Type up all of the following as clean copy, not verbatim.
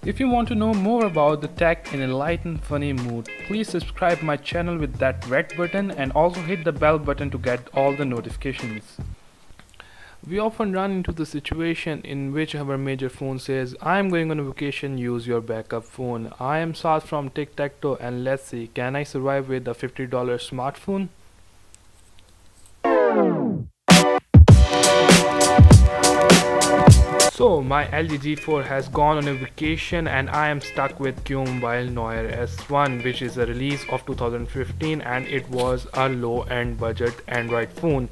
If you want to know more about the tech in a light and funny mood, please subscribe my channel with that red button and also hit the bell button to get all the notifications. We often run into the situation in which our major phone says, I am going on a vacation, use your backup phone. I am Saad from Tic Tac Toe and let's see, can I survive with a $50 smartphone? So my LG G4 has gone on a vacation and I am stuck with Qmobile Noir S1, which is a release of 2015 and it was a low-end budget Android phone.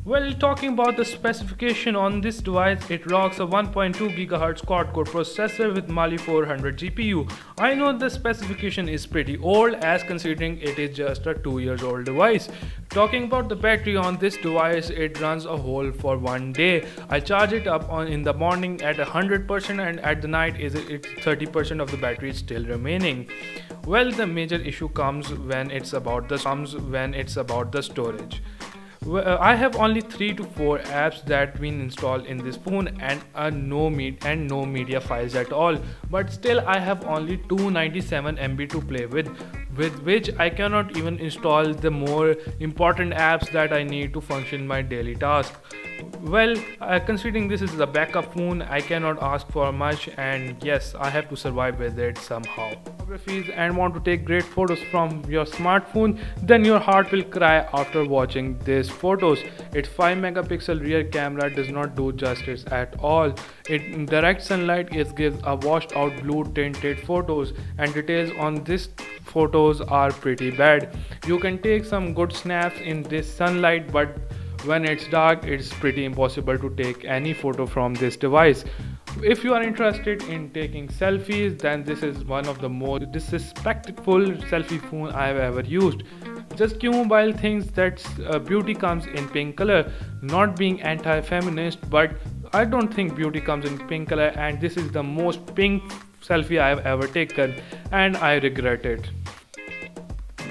Well, talking about the specification on this device, it rocks a 1.2 GHz quad-core processor with Mali 400 GPU. I know the specification is pretty old as considering it is just a 2 years old device. Talking about the battery on this device, it runs a whole for 1 day. I charge it up in the morning at 100% and at the night it's 30% of the battery is still remaining. Well, the major issue comes when it's about the storage. I have only 3 to 4 apps that been installed in this phone and no media files at all. But still I have only 297 MB to play with which I cannot even install the more important apps that I need to function my daily task. Well, considering this is a backup phone, I cannot ask for much, and yes, I have to survive with it somehow. Photographies and want to take great photos from your smartphone, then your heart will cry after watching these photos. Its 5 megapixel rear camera does not do justice at all. In direct sunlight it gives a washed out blue tinted photos, and details on this photos are pretty bad. You can take some good snaps in this sunlight, but when it's dark it's pretty impossible to take any photo from this device. If you are interested in taking selfies, then this is one of the most disrespectful selfie phone I have ever used. Just Qmobile thinks that beauty comes in pink color, not being anti-feminist, but I don't think beauty comes in pink color, and this is the most pink selfie I have ever taken and I regret it.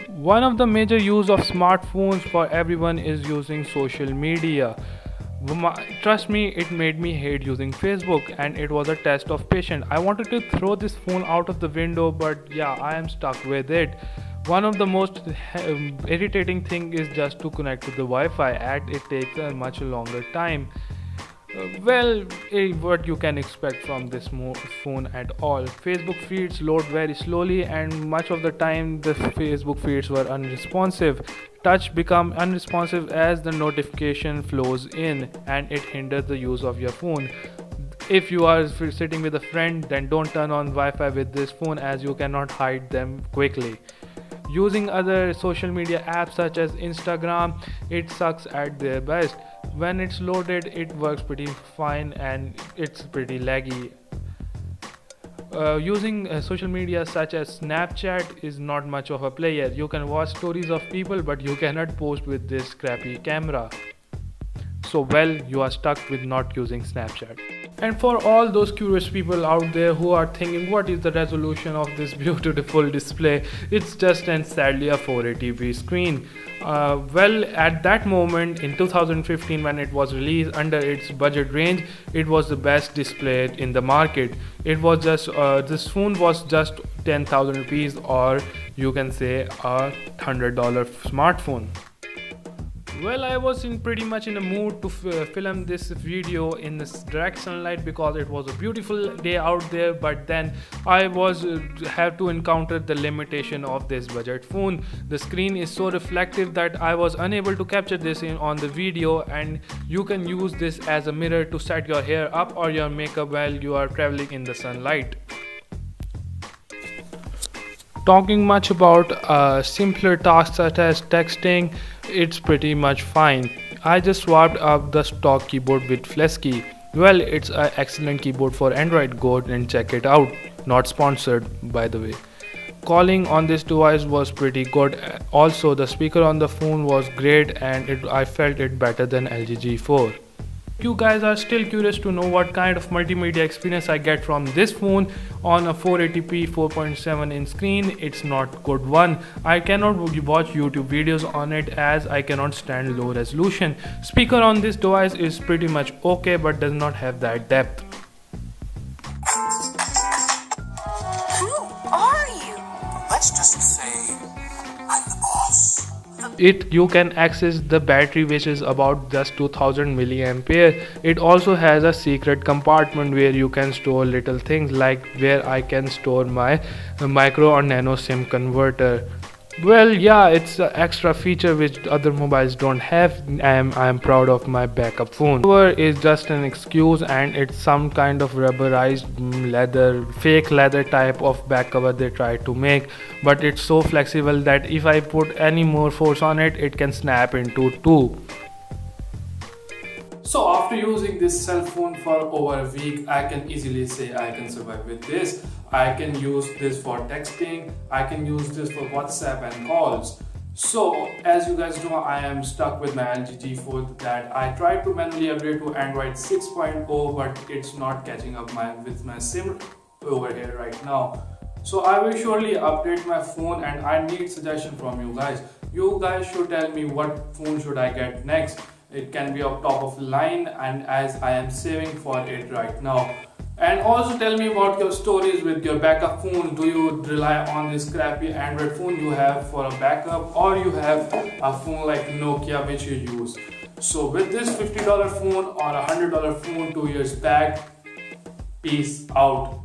One of the major use of smartphones for everyone is using social media. Trust me, it made me hate using Facebook and it was a test of patience. I wanted to throw this phone out of the window, but yeah, I am stuck with it. One of the most irritating thing is just to connect to the Wi-Fi, and it takes a much longer time. What you can expect from this phone at all. Facebook feeds load very slowly and much of the time the Facebook feeds were unresponsive. Touch become unresponsive as the notification flows in and it hinders the use of your phone. If you are sitting with a friend, then don't turn on Wi-Fi with this phone as you cannot hide them quickly. Using other social media apps such as Instagram, it sucks at their best. When it's loaded, it works pretty fine and it's pretty laggy. Using social media such as Snapchat is not much of a player. You can watch stories of people, but you cannot post with this crappy camera. So well, you are stuck with not using Snapchat. And for all those curious people out there who are thinking what is the resolution of this beautiful display, it's just and sadly a 480p screen. At that moment in 2015 when it was released under its budget range, it was the best display in the market. It was just this phone was just 10,000 rupees, or you can say a $100 smartphone. Well, I was pretty much in a mood to film this video in this direct sunlight because it was a beautiful day out there, but then I have to encounter the limitation of this budget phone. The screen is so reflective that I was unable to capture this on the video, and you can use this as a mirror to set your hair up or your makeup while you are traveling in the sunlight. Talking much about simpler tasks such as texting, it's pretty much fine. I just swapped up the stock keyboard with Flesky. Well, it's an excellent keyboard for Android. Go and check it out. Not sponsored, by the way. Calling on this device was pretty good. Also, the speaker on the phone was great and I felt it better than LG G4. You guys are still curious to know what kind of multimedia experience I get from this phone on a 480p 4.7 inch screen. It's not good one. I cannot watch YouTube videos on it as I cannot stand low resolution. Speaker on this device is pretty much okay but does not have that depth. Let's just say I'm the boss. It you can access the battery, which is about just 2000 milliampere. It also has a secret compartment where you can store little things, like where I can store my micro or nano sim converter. Well, yeah, it's an extra feature which other mobiles don't have. I'm proud of my backup phone. However, is just an excuse, and it's some kind of rubberized leather, fake leather type of back cover they try to make. But it's so flexible that if I put any more force on it, it can snap into two. So after using this cell phone for over a week, I can easily say I can survive with this. I can use this for texting, I can use this for WhatsApp and calls. So as you guys know, I am stuck with my LG G4 that I tried to manually upgrade to Android 6.0, but it's not catching up with my SIM over here right now. So I will surely update my phone, and I need suggestion from you guys. You guys should tell me what phone should I get next. It can be of top of the line, and as I am saving for it right now. And also tell me about your stories with your backup phone. Do you rely on this crappy Android phone you have for a backup, or you have a phone like Nokia which you use? So with this $50 phone or $100 phone 2 years back, peace out.